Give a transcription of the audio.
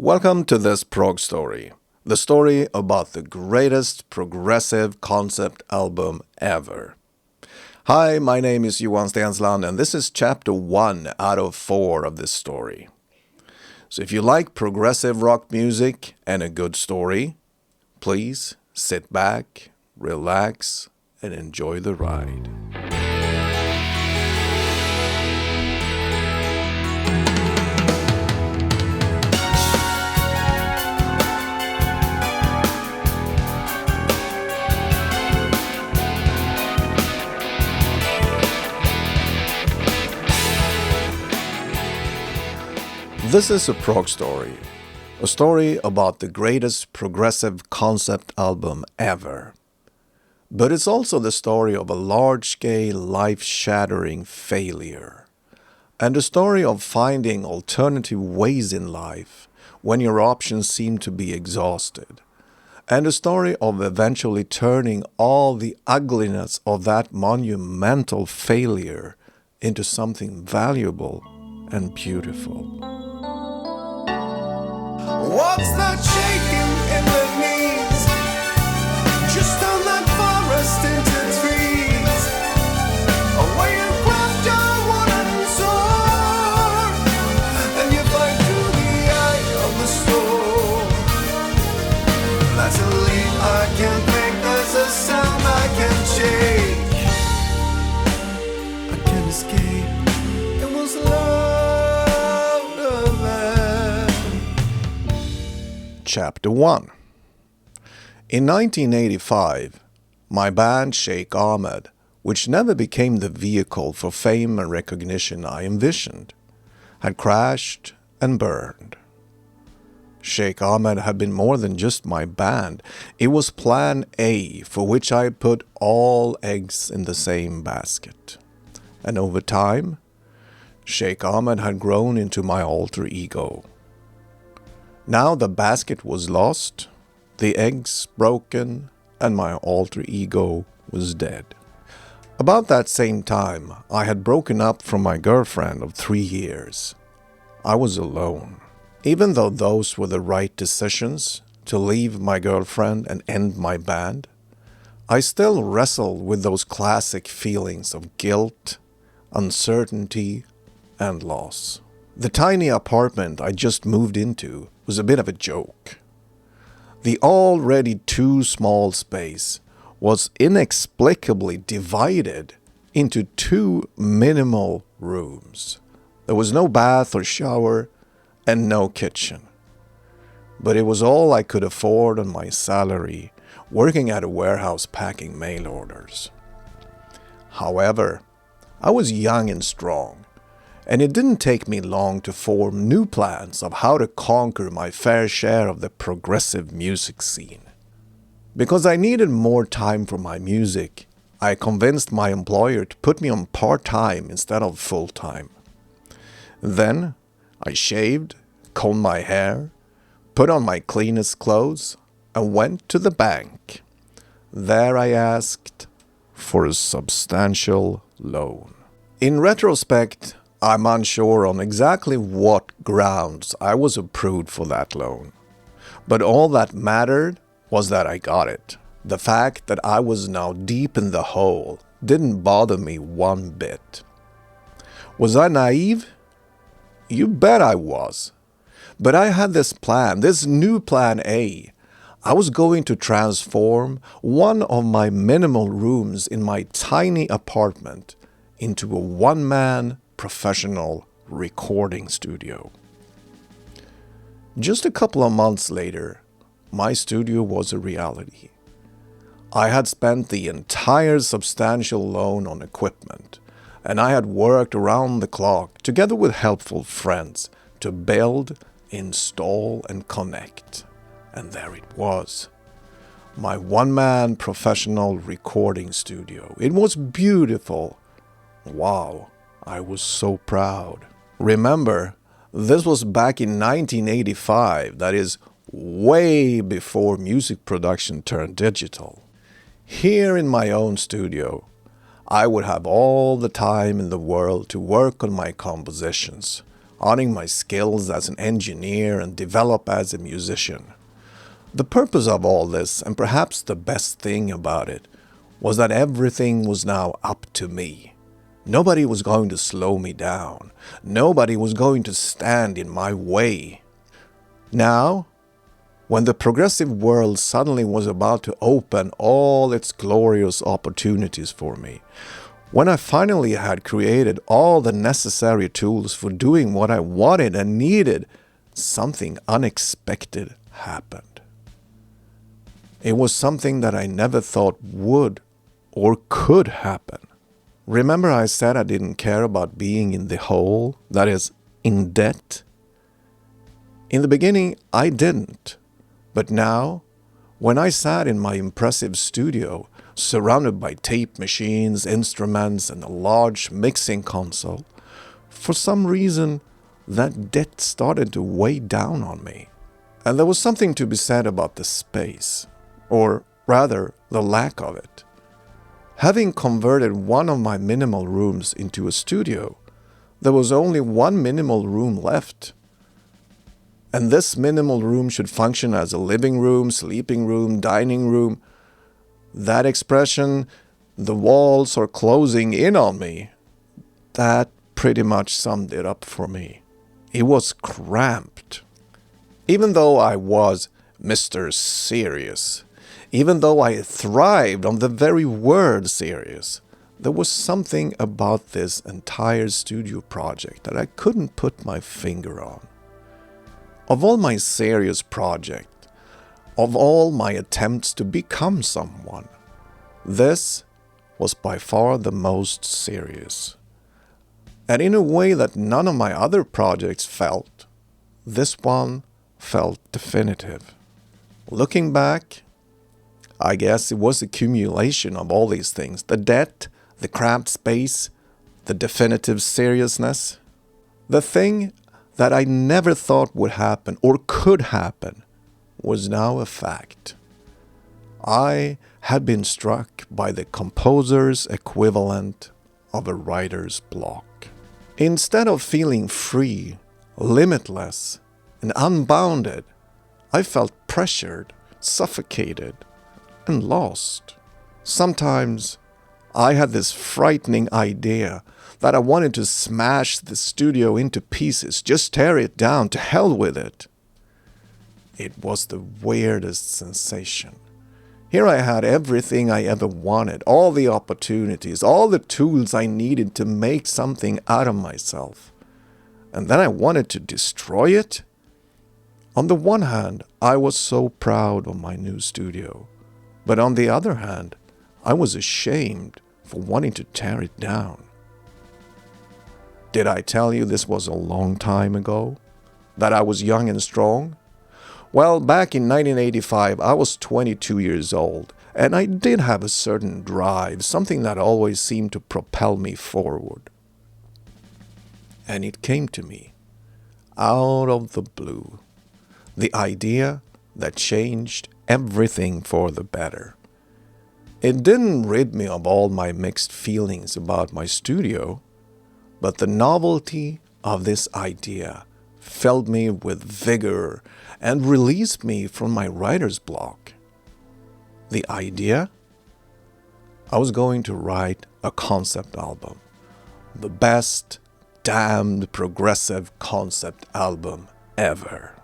Welcome to this prog story, the story about the greatest progressive concept album ever. Hi, my name is Johan Steensland and this is chapter 1 out of 4 of this story. So if you like progressive rock music and a good story, please sit back, relax, and enjoy the ride. This is a prog story, a story about the greatest progressive concept album ever. But it's also the story of a large-scale, life-shattering failure. And the story of finding alternative ways in life when your options seem to be exhausted. And the story of eventually turning all the ugliness of that monumental failure into something valuable and beautiful. What's that shaking in the knees? Just turn that forest into trees. Away you craft your wooden sword, and you fight through the eye of the storm. That's a leap I can't make, there's a sound I can't shake. I can't escape, it was louder than. Chapter 1. In 1985, my band Sheikh Ahmed, which never became the vehicle for fame and recognition I envisioned, had crashed and burned. Sheikh Ahmed had been more than just my band. It was plan A, for which I had put all eggs in the same basket. And over time, Sheikh Ahmed had grown into my alter ego. Now the basket was lost, the eggs broken, and my alter ego was dead. About that same time, I had broken up from my girlfriend of 3 years. I was alone. Even though those were the right decisions to leave my girlfriend and end my band, I still wrestled with those classic feelings of guilt, uncertainty, and loss. The tiny apartment I just moved into was a bit of a joke. The already too small space was inexplicably divided into 2 minimal rooms. There was no bath or shower and no kitchen. But it was all I could afford on my salary, working at a warehouse packing mail orders. However, I was young and strong, and it didn't take me long to form new plans of how to conquer my fair share of the progressive music scene. Because I needed more time for my music, I convinced my employer to put me on part-time instead of full-time. Then, I shaved, combed my hair, put on my cleanest clothes, and went to the bank. There I asked for a substantial loan. In retrospect, I'm unsure on exactly what grounds I was approved for that loan. But all that mattered was that I got it. The fact that I was now deep in the hole didn't bother me one bit. Was I naive? You bet I was. But I had this plan, this new plan A. I was going to transform one of my minimal rooms in my tiny apartment into a one-man professional recording studio. Just a couple of months later, my studio was a reality. I had spent the entire substantial loan on equipment, and I had worked around the clock together with helpful friends to build, install, and connect. And there it was. My one-man professional recording studio. It was beautiful. Wow. I was so proud. Remember, this was back in 1985, that is, way before music production turned digital. Here in my own studio, I would have all the time in the world to work on my compositions, honing my skills as an engineer and develop as a musician. The purpose of all this, and perhaps the best thing about it, was that everything was now up to me. Nobody was going to slow me down. Nobody was going to stand in my way. Now, when the progressive world suddenly was about to open all its glorious opportunities for me, when I finally had created all the necessary tools for doing what I wanted and needed, something unexpected happened. It was something that I never thought would or could happen. Remember I said I didn't care about being in the hole, that is, in debt? In the beginning, I didn't. But now, when I sat in my impressive studio, surrounded by tape machines, instruments, and a large mixing console, for some reason, that debt started to weigh down on me. And there was something to be said about the space, or rather, the lack of it. Having converted one of my minimal rooms into a studio, there was only one minimal room left. And this minimal room should function as a living room, sleeping room, dining room. That expression, the walls are closing in on me, that pretty much summed it up for me. It was cramped. Even though I was Mr. Serious, even though I thrived on the very word serious, there was something about this entire studio project that I couldn't put my finger on. Of all my serious projects, of all my attempts to become someone, this was by far the most serious. And in a way that none of my other projects felt, this one felt definitive. Looking back, I guess it was the accumulation of all these things. The debt, the cramped space, the definitive seriousness. The thing that I never thought would happen or could happen was now a fact. I had been struck by the composer's equivalent of a writer's block. Instead of feeling free, limitless, and unbounded, I felt pressured, suffocated, and lost. Sometimes I had this frightening idea that I wanted to smash the studio into pieces, just tear it down, to hell with it. It was the weirdest sensation. Here I had everything I ever wanted, all the opportunities, all the tools I needed to make something out of myself. And then I wanted to destroy it? On the one hand, I was so proud of my new studio. But on the other hand, I was ashamed for wanting to tear it down. Did I tell you this was a long time ago? That I was young and strong? Well, back in 1985, I was 22 years old, and I did have a certain drive, something that always seemed to propel me forward. And it came to me, out of the blue, the idea that changed everything for the better. It didn't rid me of all my mixed feelings about my studio, but the novelty of this idea filled me with vigor and released me from my writer's block. The idea? I was going to write a concept album. The best damned progressive concept album ever.